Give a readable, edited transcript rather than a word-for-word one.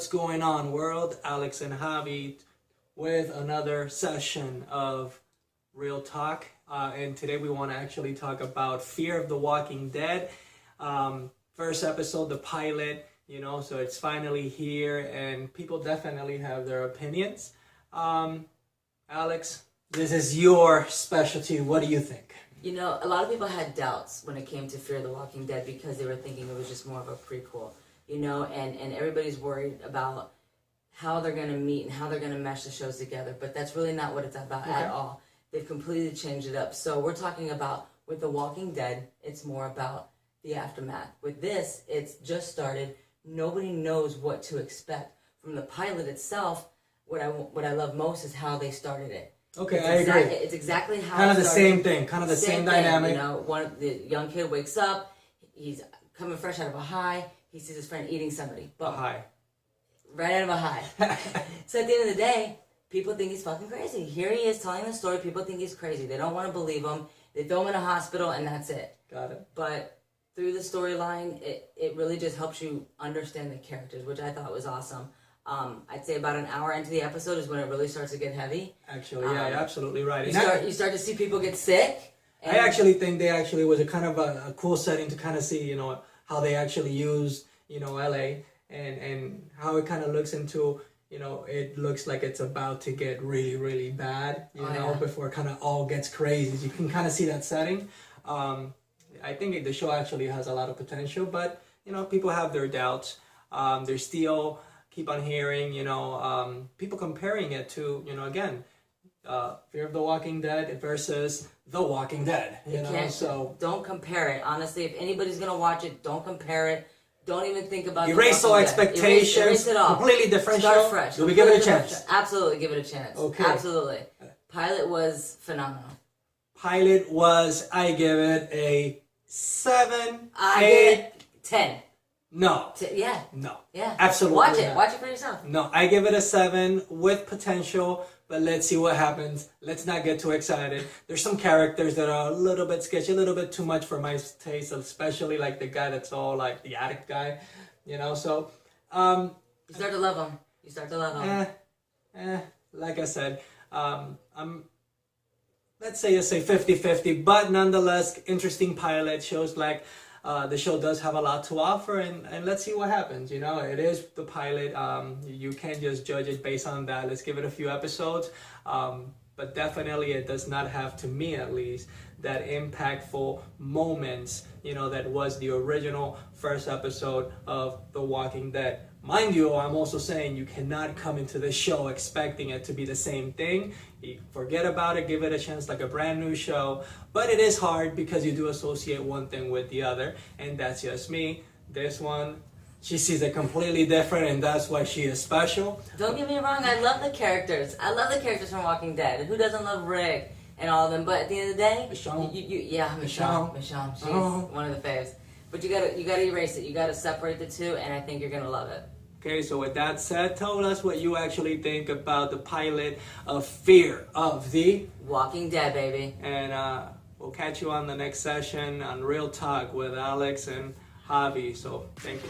What's going on, world? Alex and Javi with another session of Real Talk. And today we want to actually talk about Fear of the Walking Dead. First episode, the pilot, so it's finally here and people definitely have their opinions. Alex, this is your specialty. What do you think? A lot of people had doubts when it came to Fear of the Walking Dead because they were thinking it was just more of a prequel. And everybody's worried about how they're going to meet and how they're going to mesh the shows together. But that's really not what it's about at all. They've completely changed it up. So we're talking about, with The Walking Dead, it's more about the aftermath. With this, it's just started. Nobody knows what to expect. From the pilot itself, what I love most is how they started it. Okay, I agree. It's exactly how kind of it the started. same thing, kind of the same dynamic. The young kid wakes up, he's coming fresh out of a high, he sees his friend eating somebody. A high. Right out of a high. So at the end of the day, people think he's fucking crazy. Here he is telling the story, people think he's crazy. They don't want to believe him. They throw him in a hospital and that's it. Got it. But through the storyline, it really just helps you understand the characters, which I thought was awesome. I'd say about an hour into the episode is when it really starts to get heavy. Actually, yeah, you're absolutely right. You start to see people get sick. I actually think they actually was a kind of a cool setting to kind of see, how they actually use, LA and how it kind of looks into, it looks like it's about to get really, really bad, before it kind of all gets crazy. You can kind of see that setting. I think the show actually has a lot of potential, but, people have their doubts. They're still keep on hearing, people comparing it to, again, Fear of the Walking Dead versus The Walking Dead. So don't compare it. Honestly, if anybody's gonna watch it, don't compare it. Don't even think about erase all expectations. Erase it all. Completely different Start show. fresh. Do we give it a chance? Absolutely, give it a chance. Okay. Absolutely. Pilot was phenomenal. Pilot was. I give it a 7. I give it 10. No. Yeah. No. Yeah. Absolutely. Watch it. Watch it for yourself. No, I give it a 7 with potential, but let's see what happens. Let's not get too excited. There's some characters that are a little bit sketchy, a little bit too much for my taste, especially like the guy that's all like the addict guy, so. You start to love him. You start to love him. Like I said, let's say 50-50, but nonetheless, interesting pilot. Shows like the show does have a lot to offer, and let's see what happens. It is the pilot. You can't just judge it based on that. Let's give it a few episodes. But definitely it does not have, to me at least, that impactful moments, that was the original first episode of The Walking Dead. Mind you, I'm also saying you cannot come into the show expecting it to be the same thing. You forget about it, give it a chance like a brand new show. But it is hard because you do associate one thing with the other, and that's just me. This one, she sees it completely different, and that's why she is special. Don't get me wrong, I love the characters. I love the characters from Walking Dead. Who doesn't love Rick and all of them? But at the end of the day, Michonne. Michonne. She's one of the faves. But you gotta erase it. You gotta separate the two, and I think you're gonna love it. Okay, so with that said, tell us what you actually think about the pilot of Fear of the Walking Dead, baby. And we'll catch you on the next session on Real Talk with Alex and Javi. So thank you.